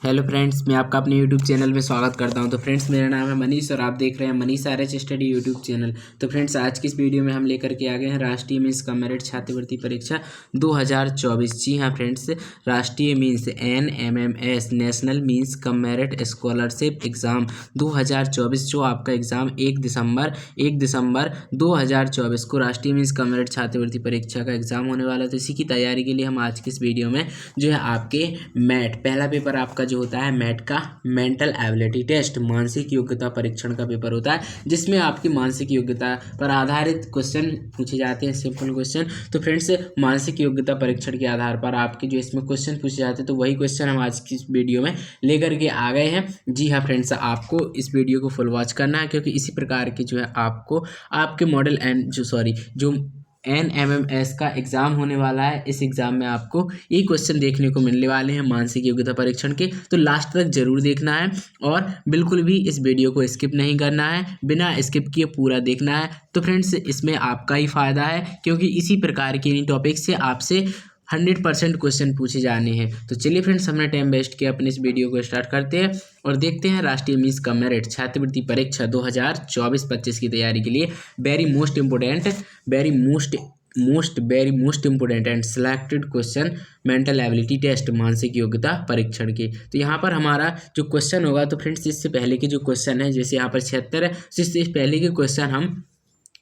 Hello friends, मैं आपका अपने यूट्यूब चैनल में स्वागत करता हूं। तो फ्रेंड्स, मेरा नाम है मनीष और आप देख रहे हैं Manish R H study YouTube channel. तो फ्रेंड्स, आज की इस वीडियो में हम लेकर के आ गए हैं राष्ट्रीय मीन्स कम मेरिट छात्रवृत्ति परीक्षा 2024। जी हाँ फ्रेंड्स, राष्ट्रीय means NMMS national means cum merit scholarship exam 2024, जो आपका एग्ज़ाम 1 दिसंबर 2024 को राष्ट्रीय मीन्स कम मेरिट छात्रवृत्ति परीक्षा का एग्ज़ाम होने वाला है। तो इसी की तैयारी के लिए हम आज की इस वीडियो में जो है आपके मैट पहला पेपर आपका जो होता है मैट का मेंटल एबिलिटी टेस्ट मानसिक योग्यता परीक्षण का पेपर होता है, जिसमें आपकी मानसिक योग्यता पर आधारित क्वेश्चन पूछे जाते हैं, सिंपल क्वेश्चन। तो फ्रेंड्स, मानसिक योग्यता परीक्षण के आधार पर आपके जो इसमें क्वेश्चन पूछे जाते हैं, तो वही क्वेश्चन हम आज की इस वीडियो में लेकर के आ गए हैं। जी हाँ फ्रेंड्स, आपको इस वीडियो को फुल वॉच करना है, क्योंकि इसी प्रकार की जो है आपको आपके मॉडल जो NMMS का एग्ज़ाम होने वाला है, इस एग्ज़ाम में आपको ये क्वेश्चन देखने को मिलने वाले हैं मानसिक योग्यता परीक्षण के। तो लास्ट तक जरूर देखना है और बिल्कुल भी इस वीडियो को स्किप नहीं करना है, बिना स्किप किए पूरा देखना है। तो फ्रेंड्स, इसमें आपका ही फ़ायदा है, क्योंकि इसी प्रकार के इन टॉपिक से आपसे 100% क्वेश्चन पूछे जाने हैं। तो चलिए फ्रेंड्स, हमने टाइम वेस्ट किया, अपने इस वीडियो को स्टार्ट करते हैं और देखते हैं राष्ट्रीय मीन्स कम मेरिट छात्रवृत्ति परीक्षा 2024-25 की तैयारी के लिए very most important and selected question mental ability test मानसिक योग्यता परीक्षण के। तो यहाँ पर हमारा जो क्वेश्चन होगा, तो फ्रेंड्स इससे पहले के जो क्वेश्चन है, जैसे यहाँ पर 76 है, इससे पहले के क्वेश्चन हम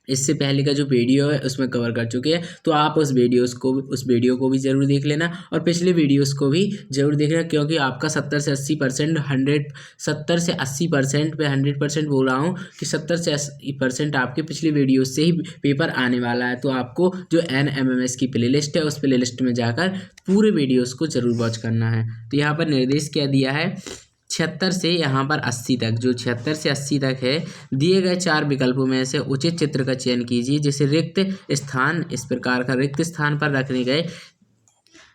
इससे पहले का जो वीडियो है उसमें कवर कर चुके हैं। तो आप उस वीडियो को भी ज़रूर देख लेना और पिछले वीडियोस को भी ज़रूर देख लेना, क्योंकि आपका 70 से 80% 100% पे 100% बोल रहा हूँ कि 70 से 80% आपके पिछले वीडियो से ही पेपर आने वाला है। तो आपको जो NMMS की प्लेलिस्ट है, उस प्लेलिस्ट में जाकर पूरे वीडियोस को ज़रूर वॉच करना है। तो यहाँ पर निर्देश क्या दिया है, 76 से यहाँ पर 80 तक, जो 76 से 80 तक है, दिए गए 4 विकल्पों में से उचित चित्र का चयन कीजिए। जैसे रिक्त स्थान, इस प्रकार का रिक्त स्थान पर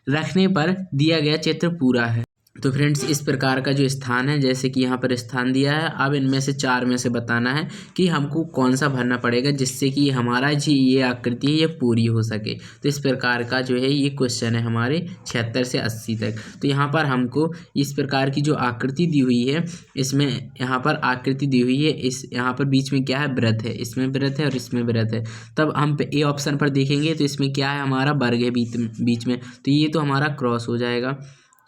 रखने पर दिया गया चित्र पूरा है। तो फ्रेंड्स, इस प्रकार का जो स्थान है, जैसे कि यहाँ पर स्थान दिया है, अब इनमें से 4 में से बताना है कि हमको कौन सा भरना पड़ेगा, जिससे कि हमारा जी ये आकृति है ये पूरी हो सके। तो इस प्रकार का जो है ये क्वेश्चन है हमारे 76 से 80 तक। तो यहाँ पर हमको इस प्रकार की जो आकृति दी हुई है, इसमें यहाँ पर आकृति दी हुई है, इस यहाँ पर बीच में क्या है, वृत्त है, इसमें वृत्त है और इसमें वृत्त है। तब हम ए ऑप्शन पर देखेंगे तो इसमें क्या है, हमारा वर्ग है बीच में, तो ये तो हमारा क्रॉस हो जाएगा।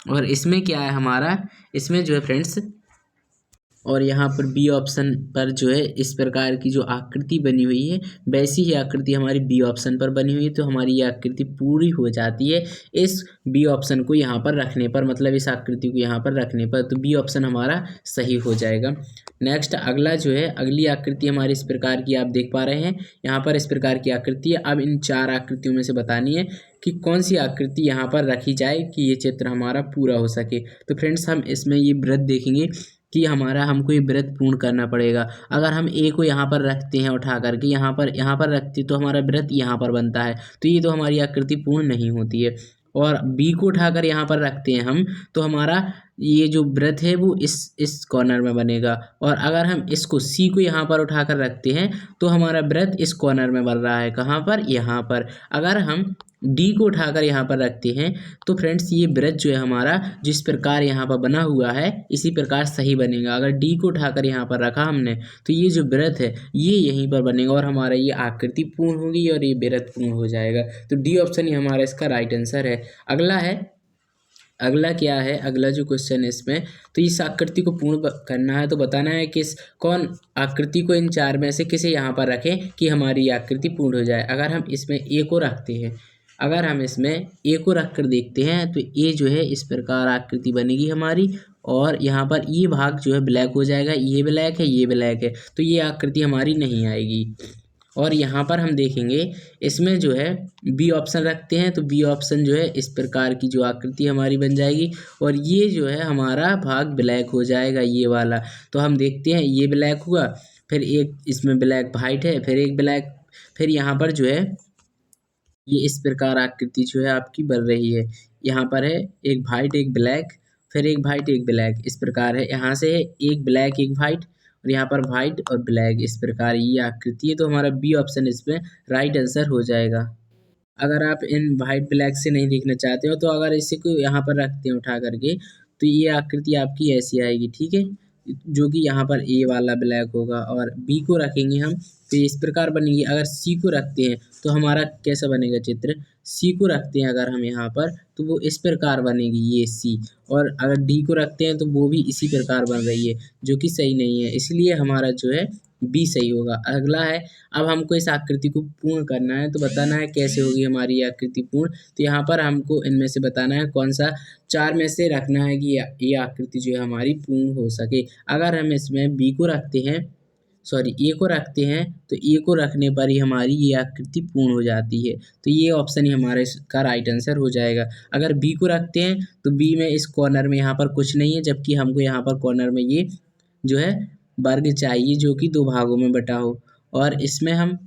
और इसमें क्या है हमारा, इसमें जो है फ्रेंड्स, और यहाँ पर बी ऑप्शन पर जो है इस प्रकार की जो आकृति बनी हुई है, वैसी ही आकृति हमारी बी ऑप्शन पर बनी हुई है। तो हमारी ये आकृति पूरी हो जाती है इस बी ऑप्शन को यहाँ पर रखने पर, मतलब इस आकृति को यहाँ पर रखने पर। तो बी ऑप्शन हमारा सही हो जाएगा। नेक्स्ट अगला जो है, अगली आकृति हमारी इस प्रकार की आप देख पा रहे हैं, यहाँ पर इस प्रकार की आकृति है। अब इन 4 आकृतियों में से बतानी है कि कौन सी आकृति यहाँ पर रखी जाए कि ये चित्र हमारा पूरा हो सके। तो फ्रेंड्स, हम इसमें ये वृत्त देखेंगे कि हमको ये व्रत पूर्ण करना पड़ेगा। अगर हम ए को यहाँ पर रखते हैं उठा करके, यहाँ पर रखते, तो हमारा व्रत यहाँ पर बनता है, तो ये तो हमारी आकृति पूर्ण नहीं होती है। और बी को उठाकर यहाँ पर रखते हैं हम, तो हमारा ये जो व्रत है वो इस कॉर्नर में बनेगा। और अगर हम इसको सी को यहाँ पर उठाकर रखते हैं, तो हमारा व्रत इस कॉर्नर में बन रहा है, कहाँ पर, यहाँ पर। अगर हम डी को उठाकर यहाँ पर रखते हैं, तो फ्रेंड्स ये व्रत जो है हमारा जिस प्रकार यहाँ पर बना हुआ है, इसी प्रकार सही बनेगा। अगर डी को उठाकर यहाँ पर रखा हमने, तो ये जो व्रत है ये यहीं पर बनेगा और हमारा ये आकृति पूर्ण होगी और ये व्रत पूर्ण हो जाएगा। तो डी ऑप्शन ही हमारा इसका राइट आंसर है। अगला क्या है, अगला जो क्वेश्चन है इसमें, तो इस आकृति को पूर्ण करना है। तो बताना है कि कौन आकृति को इन 4 में से किसे यहाँ पर रखें कि हमारी आकृति पूर्ण हो जाए। अगर हम इसमें ए को रखते हैं, अगर हम इसमें ए को रख कर देखते हैं, तो ए जो है इस प्रकार आकृति बनेगी हमारी, और यहाँ पर ये भाग जो है ब्लैक हो जाएगा, ये ब्लैक है, ये ब्लैक है, तो ये आकृति हमारी नहीं आएगी। और यहाँ पर हम देखेंगे इसमें जो है बी ऑप्शन रखते हैं, तो बी ऑप्शन जो है इस प्रकार की जो आकृति हमारी बन जाएगी, और ये जो है हमारा भाग ब्लैक हो जाएगा, ये वाला। तो हम देखते हैं ये ब्लैक हुआ, फिर एक इसमें ब्लैक वाइट है, फिर एक ब्लैक, फिर यहाँ पर जो है ये इस प्रकार आकृति जो है आपकी बन रही है। यहाँ पर है एक वाइट एक ब्लैक, फिर एक वाइट एक ब्लैक, इस प्रकार है। यहाँ से है एक ब्लैक एक वाइट, और यहाँ पर वाइट और ब्लैक, इस प्रकार ये आकृति है। तो हमारा बी ऑप्शन इसमें राइट आंसर हो जाएगा। अगर आप इन वाइट ब्लैक से नहीं देखना चाहते हो, तो अगर इसी को यहाँ पर रखते हैं उठा करके, तो ये आकृति आपकी ऐसी आएगी, ठीक है, जो कि यहाँ पर ए वाला ब्लैक होगा, और बी को रखेंगे हम तो इस प्रकार बनेगी। अगर सी को रखते हैं तो हमारा कैसा बनेगा चित्र, सी को रखते हैं अगर हम यहाँ पर तो वो इस प्रकार बनेगी ये सी, और अगर डी को रखते हैं तो वो भी इसी प्रकार बन रही है, जो कि सही नहीं है, इसलिए हमारा जो है बी सही होगा। अगला है, अब हमको इस आकृति को पूर्ण करना है, तो बताना है कैसे होगी हमारी ये आकृति पूर्ण। तो यहाँ पर हमको इनमें से बताना है कौन सा चार में से रखना है कि ये आकृति जो है हमारी पूर्ण हो सके। अगर हम इसमें बी को रखते हैं, सॉरी ए को रखते हैं, तो ए को रखने पर ही हमारी ये आकृति पूर्ण हो जाती है, तो ये ऑप्शन ही हमारा इसका राइट आंसर हो जाएगा। अगर बी को रखते हैं तो बी में इस कॉर्नर में यहाँ पर कुछ नहीं है, जबकि हमको यहाँ पर कॉर्नर में ये जो है वर्ग चाहिए जो कि दो भागों में बटा हो, और इसमें हम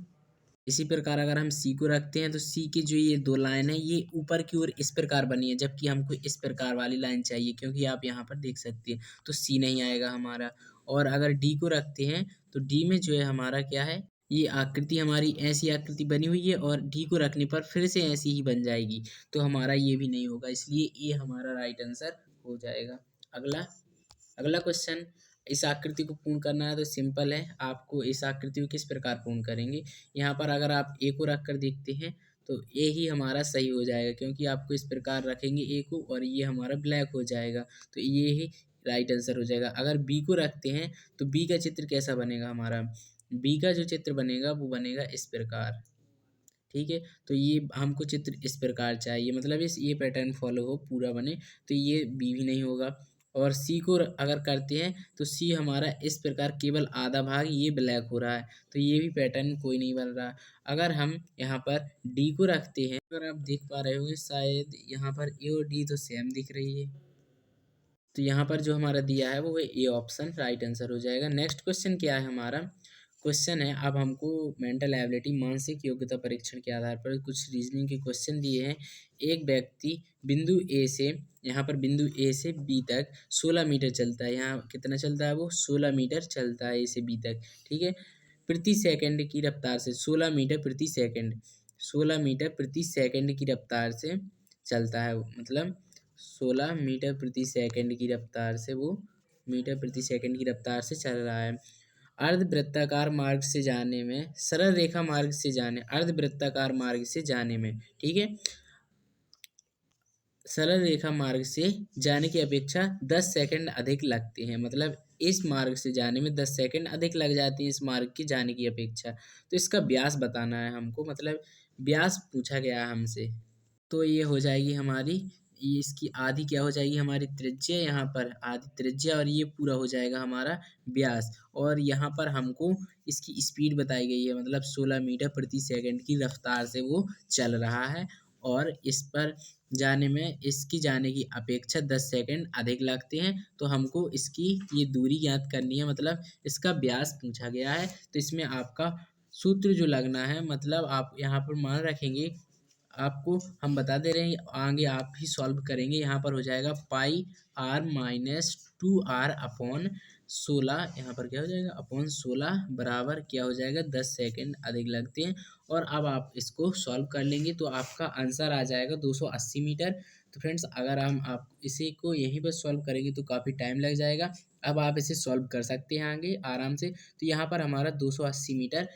इसी प्रकार अगर हम सी को रखते हैं तो सी की जो ये दो लाइन है ये ऊपर की ओर इस प्रकार बनी है, जबकि हमको इस प्रकार वाली लाइन चाहिए, क्योंकि आप यहाँ पर देख सकते हैं, तो सी नहीं आएगा हमारा। और अगर डी को रखते हैं तो डी में जो है हमारा क्या है, ये आकृति हमारी ऐसी आकृति बनी हुई है और डी को रखने पर फिर से ऐसी ही बन जाएगी, तो हमारा ये भी नहीं होगा, इसलिए ये हमारा राइट आंसर हो जाएगा। अगला अगला क्वेश्चन, इस आकृति को पूर्ण करना है तो सिंपल है, आपको इस आकृति को किस प्रकार पूर्ण करेंगे। यहाँ पर अगर आप ए को रख कर देखते हैं तो ए ही हमारा सही हो जाएगा, क्योंकि आपको इस प्रकार रखेंगे ए को और ये हमारा ब्लैक हो जाएगा, तो ये ही राइट आंसर हो जाएगा। अगर बी को रखते हैं तो बी का चित्र कैसा बनेगा हमारा, बी का जो चित्र बनेगा वो बनेगा इस प्रकार, ठीक है, तो ये हमको चित्र इस प्रकार चाहिए, मतलब इस ये पैटर्न फॉलो हो पूरा बने, तो ये बी भी नहीं होगा। और सी को अगर करते हैं तो सी हमारा इस प्रकार केवल आधा भाग ये ब्लैक हो रहा है, तो ये भी पैटर्न कोई नहीं बन रहा। अगर हम यहाँ पर डी को रखते हैं, अगर आप देख पा रहे होंगे शायद यहाँ पर ए और डी तो सेम दिख रही है, तो यहाँ पर जो हमारा दिया है वो ए ऑप्शन राइट आंसर हो जाएगा। नेक्स्ट क्वेश्चन क्या है हमारा, क्वेश्चन है अब हमको मेंटल एबिलिटी मानसिक योग्यता परीक्षण के आधार पर कुछ रीजनिंग के क्वेश्चन दिए हैं। एक व्यक्ति बिंदु ए से, यहाँ पर बिंदु ए से बी तक 16 मीटर चलता है, यहाँ कितना चलता है वो 16 मीटर चलता है ए से बी तक, ठीक है, प्रति सेकंड की रफ्तार से 16 मीटर प्रति सेकंड, 16 मीटर प्रति सेकंड की रफ्तार से चलता है, मतलब 16 मीटर प्रति सेकंड की रफ्तार से वो मीटर प्रति सेकंड की रफ्तार से चल रहा है। अर्धवृत्ताकार मार्ग से जाने में, सरल रेखा मार्ग से जाने, अर्धवृत्ताकार मार्ग से जाने में, ठीक है, सरल रेखा मार्ग से जाने की अपेक्षा 10 सेकंड अधिक लगते हैं, मतलब इस मार्ग से जाने में 10 सेकंड अधिक लग जाती है इस मार्ग की जाने की अपेक्षा। तो इसका व्यास बताना है हमको, मतलब व्यास पूछा गया है हमसे, तो ये हो जाएगी हमारी, ये इसकी आधी क्या हो जाएगी हमारी त्रिज्या, यहाँ पर आधी त्रिज्या, और ये पूरा हो जाएगा हमारा व्यास। और यहाँ पर हमको इसकी स्पीड बताई गई है, मतलब 16 मीटर प्रति सेकंड की रफ्तार से वो चल रहा है, और इस पर जाने में इसकी जाने की अपेक्षा 10 सेकंड अधिक लगते हैं, तो हमको इसकी ये दूरी ज्ञात करनी है, मतलब इसका व्यास पूछा गया है। तो इसमें आपका सूत्र जो लगना है, मतलब आप यहाँ पर मान रखेंगे, आपको हम बता दे रहे हैं, आगे आप ही सॉल्व करेंगे। यहाँ पर हो जाएगा पाई आर माइनस 2r अपॉन 16, यहाँ पर क्या हो जाएगा अपॉन 16 बराबर क्या हो जाएगा 10 सेकंड अधिक लगते हैं। और अब आप इसको सॉल्व कर लेंगे तो आपका आंसर आ जाएगा 280 मीटर। तो फ्रेंड्स, अगर हम आप इसी को यहीं पर सॉल्व करेंगे तो काफ़ी टाइम लग जाएगा, अब आप इसे सॉल्व कर सकते हैं आगे आराम से। तो यहाँ पर हमारा 280 metre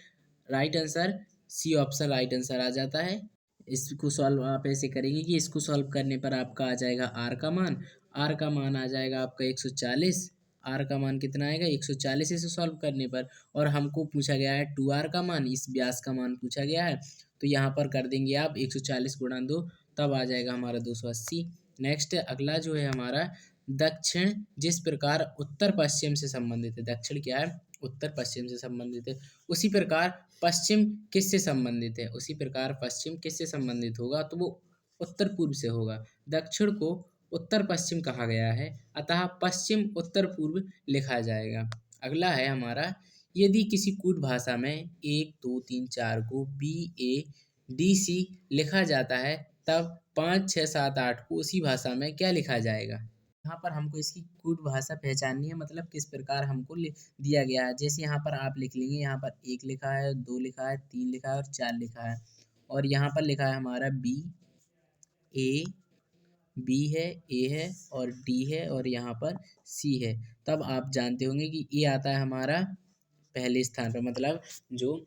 right answer, C option right answer आ जाता है। इसको सॉल्व आप ऐसे करेंगे कि इसको सॉल्व करने पर आपका आ जाएगा आर का मान, आर का मान आ जाएगा आपका 140, आर का मान कितना आएगा 140 इसे सॉल्व करने पर। और हमको पूछा गया है 2r का मान, इस व्यास का मान पूछा गया है, तो यहाँ पर कर देंगे आप 140 गुणा 2, तब आ जाएगा हमारा 280। नेक्स्ट अगला जो है हमारा, दक्षिण जिस प्रकार उत्तर पश्चिम से संबंधित है, दक्षिण क्या है उत्तर पश्चिम से संबंधित है, उसी प्रकार पश्चिम किससे संबंधित है, उसी प्रकार पश्चिम किससे संबंधित होगा, तो वो उत्तर पूर्व से होगा। दक्षिण को उत्तर पश्चिम कहा गया है, अतः पश्चिम उत्तर पूर्व लिखा जाएगा। अगला है हमारा, यदि किसी कूट भाषा में 1 2 3 4 को BADC लिखा जाता है, तब 5 6 7 8 को उसी भाषा में क्या लिखा जाएगा। यहाँ पर हमको इसकी कूट भाषा पहचाननी है, मतलब किस प्रकार हमको दिया गया है। जैसे यहाँ पर आप लिख लेंगे, यहाँ पर 1 लिखा है, 2 लिखा है, 3 लिखा है और 4 लिखा है, और यहाँ पर लिखा है हमारा BADC, बी है, ए है और डी है और यहाँ पर सी है, तब आप जानते होंगे कि ए आता है हमारा पहले स्थान पर। मतलब जो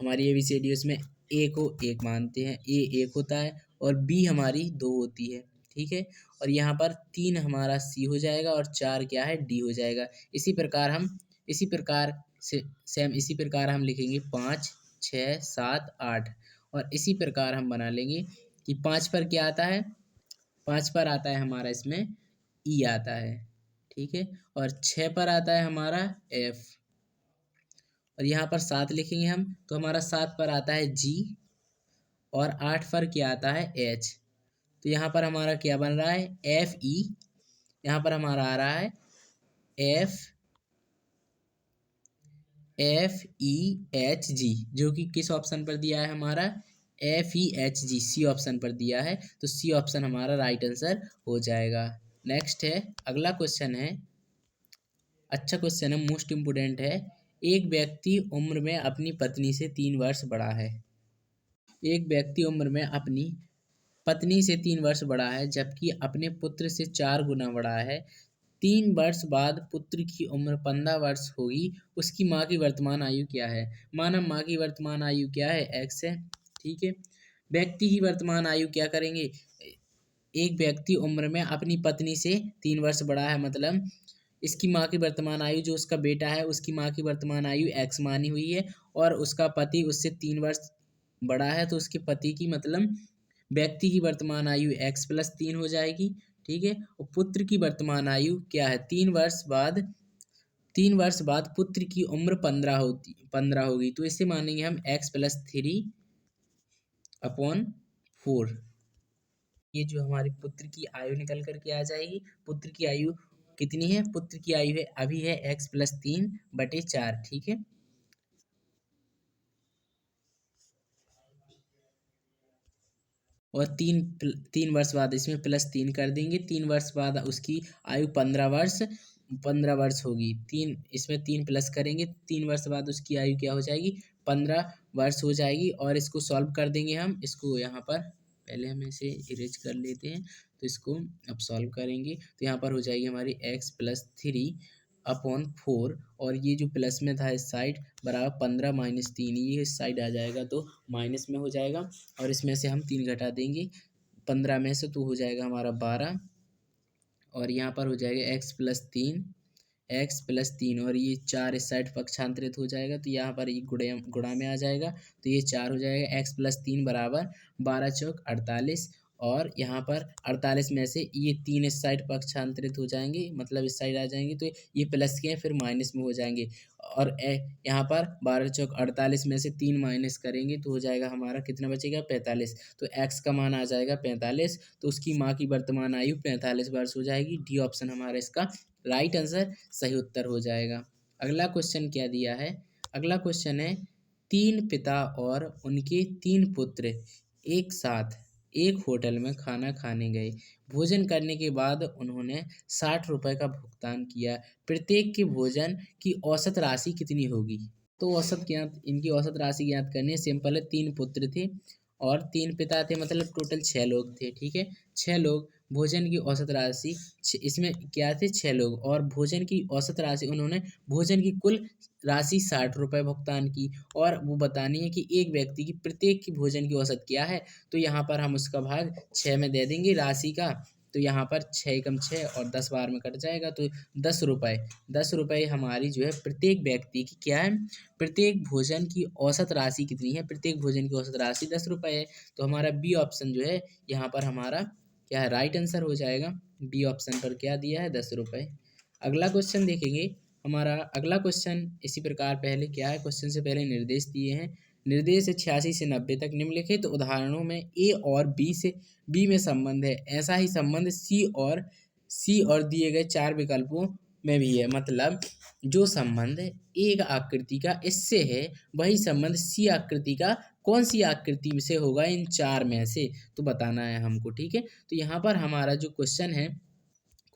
हमारी ABCD उसमें ए को एक मानते हैं, ए एक होता है और बी हमारी दो होती है, ठीक है। और यहाँ पर 3 हमारा सी हो जाएगा और 4 क्या है, डी हो जाएगा। इसी प्रकार से सेम इसी प्रकार हम लिखेंगे 5 6 7 8 और इसी प्रकार हम बना लेंगे कि 5 पर क्या आता है, 5 पर आता है हमारा इसमें ई आता है, ठीक है। और 6 पर आता है हमारा एफ और यहाँ पर 7 लिखेंगे हम तो हमारा 7 पर आता है जी और 8 पर क्या आता है एच। तो यहाँ पर हमारा क्या बन रहा है, एफ ई, यहाँ पर हमारा आ रहा है एफ ई एच जी, जो कि किस ऑप्शन पर दिया है हमारा, FEHG, सी ऑप्शन पर दिया है। तो सी ऑप्शन हमारा राइट आंसर हो जाएगा। नेक्स्ट है, अगला क्वेश्चन है, अच्छा क्वेश्चन है, मोस्ट इम्पोर्टेंट है। एक व्यक्ति उम्र में अपनी पत्नी से 3 वर्ष बड़ा है। एक व्यक्ति उम्र में अपनी पत्नी से 3 वर्ष बड़ा है जबकि अपने पुत्र से 4 गुना बड़ा है। 3 वर्ष बाद पुत्र की उम्र 15 वर्ष होगी, उसकी माँ की वर्तमान आयु क्या है। माना माँ की वर्तमान आयु क्या है, x है, ठीक है। व्यक्ति की वर्तमान आयु क्या करेंगे, एक व्यक्ति उम्र में अपनी पत्नी से 3 वर्ष बड़ा है, मतलब इसकी माँ की वर्तमान आयु, जो उसका बेटा है उसकी माँ की वर्तमान आयु x मानी हुई है और उसका पति उससे 3 वर्ष बड़ा है, तो उसके पति की मतलब व्यक्ति की वर्तमान आयु x+3 हो जाएगी, ठीक है। और पुत्र की वर्तमान आयु क्या है, 3 वर्ष बाद पुत्र की उम्र 15 होगी, तो इसे मानेंगे हम x+3/4। ये जो हमारी पुत्र की आयु निकल करके आ जाएगी। पुत्र की आयु कितनी है, पुत्र की आयु है अभी है x+3/4, ठीक है। और 3 वर्ष बाद इसमें +3 कर देंगे, 3 वर्ष बाद उसकी आयु 15 वर्ष होगी। इसमें 3 प्लस करेंगे, 3 वर्ष बाद उसकी आयु क्या हो जाएगी, 15 वर्ष हो जाएगी। और इसको सॉल्व कर देंगे हम, इसको यहाँ पर पहले हम इसे इरेज कर लेते हैं, तो इसको अब सॉल्व करेंगे तो यहाँ पर हो जाएगी हमारी x+3/4 और ये जो प्लस में था इस साइड बराबर 15 - 3, ये इस साइड आ जाएगा तो माइनस में हो जाएगा और इसमें से हम 3 घटा देंगे 15 में से, तो हो जाएगा हमारा 12 और यहाँ पर हो जाएगा x+3 और ये 4 इस साइड पक्षांतरित हो जाएगा तो यहाँ पर ये गुणा में आ जाएगा, तो ये 4 हो जाएगा। x+3 बराबर 12 चौक 48 और यहाँ पर 48 में से ये 3 इस साइड पक्षांतरित हो जाएंगे, मतलब इस साइड आ जाएंगे, तो ये प्लस के हैं फिर माइनस में हो जाएंगे। और यहाँ पर 12 चौक 48 में से 3 माइनस करेंगे तो हो जाएगा हमारा कितना बचेगा, 45। तो x का मान आ जाएगा 45, तो उसकी माँ की वर्तमान आयु 45 वर्ष हो जाएगी। डी ऑप्शन हमारा इसका राइट आंसर सही उत्तर हो जाएगा। अगला क्वेश्चन क्या दिया है, अगला क्वेश्चन है, 3 पिता और उनके 3 पुत्र एक साथ एक होटल में खाना खाने गए। भोजन करने के बाद उन्होंने 60 रुपये का भुगतान किया। प्रत्येक के भोजन की औसत राशि कितनी होगी। तो इनकी औसत राशि ज्ञात करनी है। सिंपल है, 3 पुत्र थे और 3 पिता थे, मतलब टोटल 6 लोग थे, ठीक है। 6 लोग, भोजन की औसत राशि, इसमें क्या थे, 6 लोग और भोजन की औसत राशि, उन्होंने भोजन की कुल राशि 60 रुपये भुगतान की और वो बतानी है कि एक व्यक्ति की प्रत्येक की भोजन की औसत क्या है। तो यहाँ पर हम उसका भाग 6 में दे देंगे राशि का, तो यहाँ पर 6 एकम 6 और 10 बार में कट जाएगा, तो 10 रुपये हमारी जो है प्रत्येक व्यक्ति की क्या है, प्रत्येक भोजन की औसत राशि कितनी है, प्रत्येक भोजन की औसत राशि 10 रुपये है। तो हमारा बी ऑप्शन जो है यहाँ पर हमारा क्या है, राइट आंसर हो जाएगा। बी ऑप्शन पर क्या दिया है, 10 रुपये। अगला क्वेश्चन देखेंगे, हमारा अगला क्वेश्चन इसी प्रकार पहले क्या है, क्वेश्चन से पहले निर्देश दिए हैं। निर्देश 86 से 90 तक निम्नलिखित उदाहरणों में ए और बी में संबंध है, ऐसा ही संबंध सी और दिए गए 4 विकल्पों में भी है। मतलब जो संबंध एक आकृति का इससे है वही संबंध सी आकृति का कौन सी आकृति से होगा इन 4 में से, तो बताना है हमको, ठीक है। तो यहाँ पर हमारा जो क्वेश्चन है,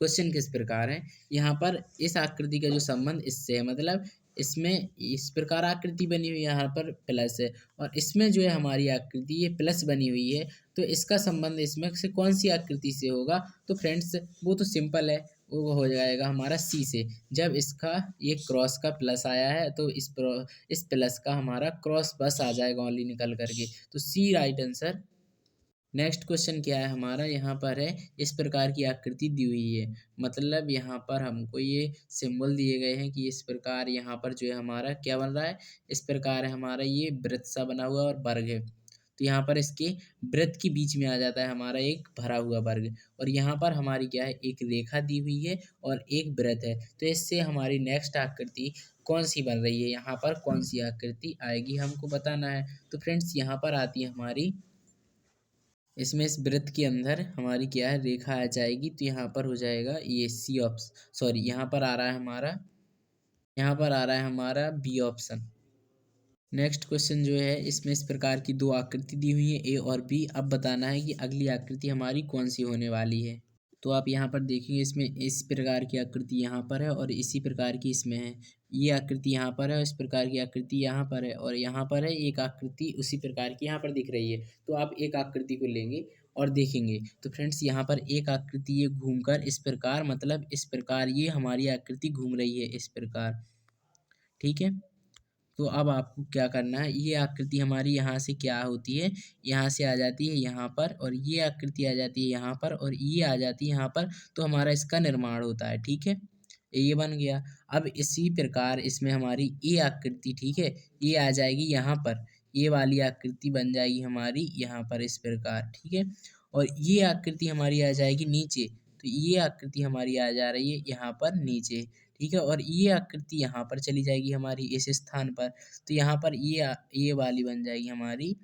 क्वेश्चन किस प्रकार है, यहाँ पर इस आकृति का जो संबंध इससे है, मतलब इसमें इस प्रकार आकृति बनी हुई है, यहाँ पर प्लस है, और इसमें जो है हमारी आकृति ये प्लस बनी हुई है, तो इसका संबंध इसमें से कौन सी आकृति से होगा? तो फ्रेंड्स वो तो सिंपल है, वो हो जाएगा हमारा सी से। जब इसका ये क्रॉस का प्लस आया है तो इस प्लस का हमारा क्रॉस बस आ जाएगा ओनली निकल करके, तो सी राइट आंसर। नेक्स्ट क्वेश्चन क्या है हमारा, यहाँ पर है इस प्रकार की आकृति दी हुई है, मतलब यहाँ पर हमको ये सिंबल दिए गए हैं कि इस प्रकार यहाँ पर जो है हमारा क्या बन रहा है, इस प्रकार है हमारा ये वृत्त सा बना हुआ और वर्ग है, तो यहाँ पर इसके वृत्त के बीच में आ जाता है हमारा एक भरा हुआ वर्ग, और यहाँ पर हमारी क्या है एक रेखा दी हुई है और एक वृत्त है, तो इससे हमारी नेक्स्ट आकृति कौन सी बन रही है, यहाँ पर कौन सी आकृति आएगी हमको बताना है। तो फ्रेंड्स यहाँ पर आती है हमारी, इसमें इस वृत्त के अंदर हमारी क्या है रेखा आ जाएगी, तो यहाँ पर हो जाएगा ये सी ऑप्शन, सॉरी यहाँ पर आ रहा है हमारा, यहाँ पर आ रहा है हमारा बी ऑप्शन। नेक्स्ट क्वेश्चन जो है इसमें इस प्रकार की दो आकृति दी हुई है ए और बी, अब बताना है कि अगली आकृति हमारी कौन सी होने वाली है। तो आप यहाँ पर देखेंगे इसमें इस प्रकार की आकृति यहाँ पर है और इसी प्रकार की इसमें है, ये आकृति यहाँ पर है और इस प्रकार की आकृति यहाँ पर है, और यहाँ पर है एक आकृति उसी प्रकार की यहाँ पर दिख रही है, तो आप एक आकृति को लेंगे और देखेंगे, तो फ्रेंड्स यहाँ पर एक आकृति ये घूमकर इस प्रकार, मतलब इस प्रकार ये हमारी आकृति घूम रही है इस प्रकार, ठीक है। तो अब आपको क्या करना है, ये आकृति हमारी यहाँ से क्या होती है, यहाँ से आ जाती है यहाँ पर, और ये आकृति आ जाती है यहाँ पर, और ये आ जाती है यहाँ पर, तो हमारा इसका निर्माण होता है, ठीक है, ये बन गया। अब इसी प्रकार इसमें हमारी ये आकृति, ठीक है, ये आ जाएगी यहाँ पर, ये वाली आकृति बन जाएगी हमारी यहाँ पर इस प्रकार, ठीक है, और ये आकृति हमारी आ जाएगी नीचे, तो ये आकृति हमारी आ जा रही है यहाँ पर नीचे, ठीक है, और ये आकृति यहाँ पर चली जाएगी हमारी इस स्थान पर, तो यहाँ पर ये वाली बन जाएगी हमारी,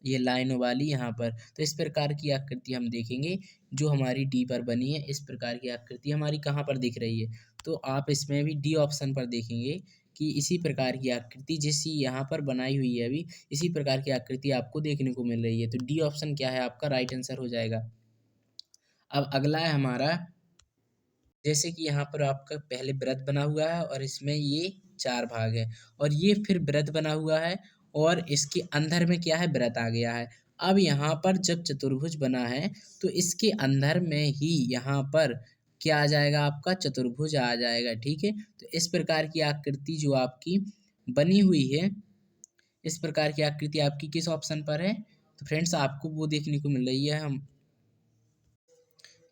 ये लाइनों वाली यहाँ पर, तो इस प्रकार की आकृति हम देखेंगे जो हमारी डी पर बनी है, इस प्रकार की आकृति हमारी कहाँ पर दिख रही है, तो आप इसमें भी डी ऑप्शन पर देखेंगे कि इसी प्रकार की आकृति जैसी यहाँ पर बनाई हुई है अभी, इसी प्रकार की आकृति आपको देखने को मिल रही है, तो डी ऑप्शन क्या है आपका राइट आंसर हो जाएगा। अब अगला है हमारा, जैसे कि यहाँ पर आपका पहले वृत्त बना हुआ है और इसमें ये 4 भाग है, और ये फिर वृत्त बना हुआ है और इसके अंदर में क्या है वृत्त आ गया है। अब यहाँ पर जब चतुर्भुज बना है तो इसके अंदर में ही यहाँ पर क्या आ जाएगा आपका चतुर्भुज आ जाएगा, ठीक है। तो इस प्रकार की आकृति जो आपकी बनी हुई है, इस प्रकार की आकृति आपकी किस ऑप्शन पर है, तो फ्रेंड्स आपको वो देखने को मिल रही है हम,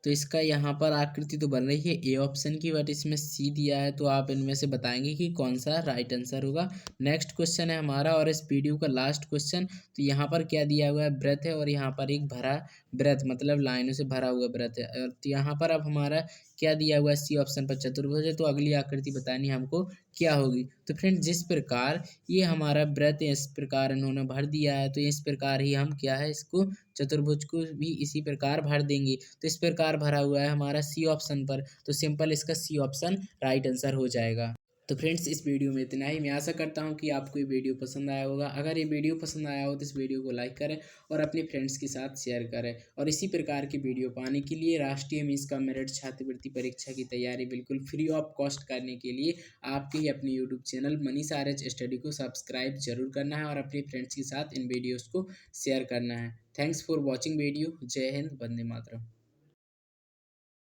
तो इसका यहाँ पर आकृति तो बन रही है ए ऑप्शन की, बट इसमें सी दिया है, तो आप इनमें से बताएंगे कि कौन सा राइट आंसर होगा। नेक्स्ट क्वेश्चन है हमारा और इस वीडियो का लास्ट क्वेश्चन, तो यहाँ पर क्या दिया हुआ है वृत्त है और यहाँ पर एक भरा वृत्त, मतलब लाइनों से भरा हुआ वृत्त है, और तो यहाँ पर अब हमारा क्या दिया हुआ है सी ऑप्शन पर चतुर्भुज है, तो अगली आकृति बतानी हमको क्या होगी। तो फ्रेंड जिस प्रकार ये हमारा वृत्त इस प्रकार इन्होंने भर दिया है, तो इस प्रकार ही हम क्या है इसको चतुर्भुज को भी इसी प्रकार भर देंगे, तो इस प्रकार भरा हुआ है हमारा सी ऑप्शन पर, तो सिंपल इसका सी ऑप्शन राइट आंसर हो जाएगा। तो फ्रेंड्स इस वीडियो में इतना ही, मैं आशा करता हूँ कि आपको ये वीडियो पसंद आया होगा। अगर ये वीडियो पसंद आया हो तो इस वीडियो को लाइक करें और अपने फ्रेंड्स के साथ शेयर करें, और इसी प्रकार की वीडियो पाने के लिए राष्ट्रीय मिस का मेरिट छात्रवृत्ति परीक्षा की तैयारी बिल्कुल फ्री ऑफ कॉस्ट करने के लिए आपके ही अपने YouTube channel Manish R H. Study को सब्सक्राइब जरूर करना है और अपने फ्रेंड्स के साथ इन वीडियोज़ को शेयर करना है। Thanks for watching video. जय हिंद, वंदे मातरम।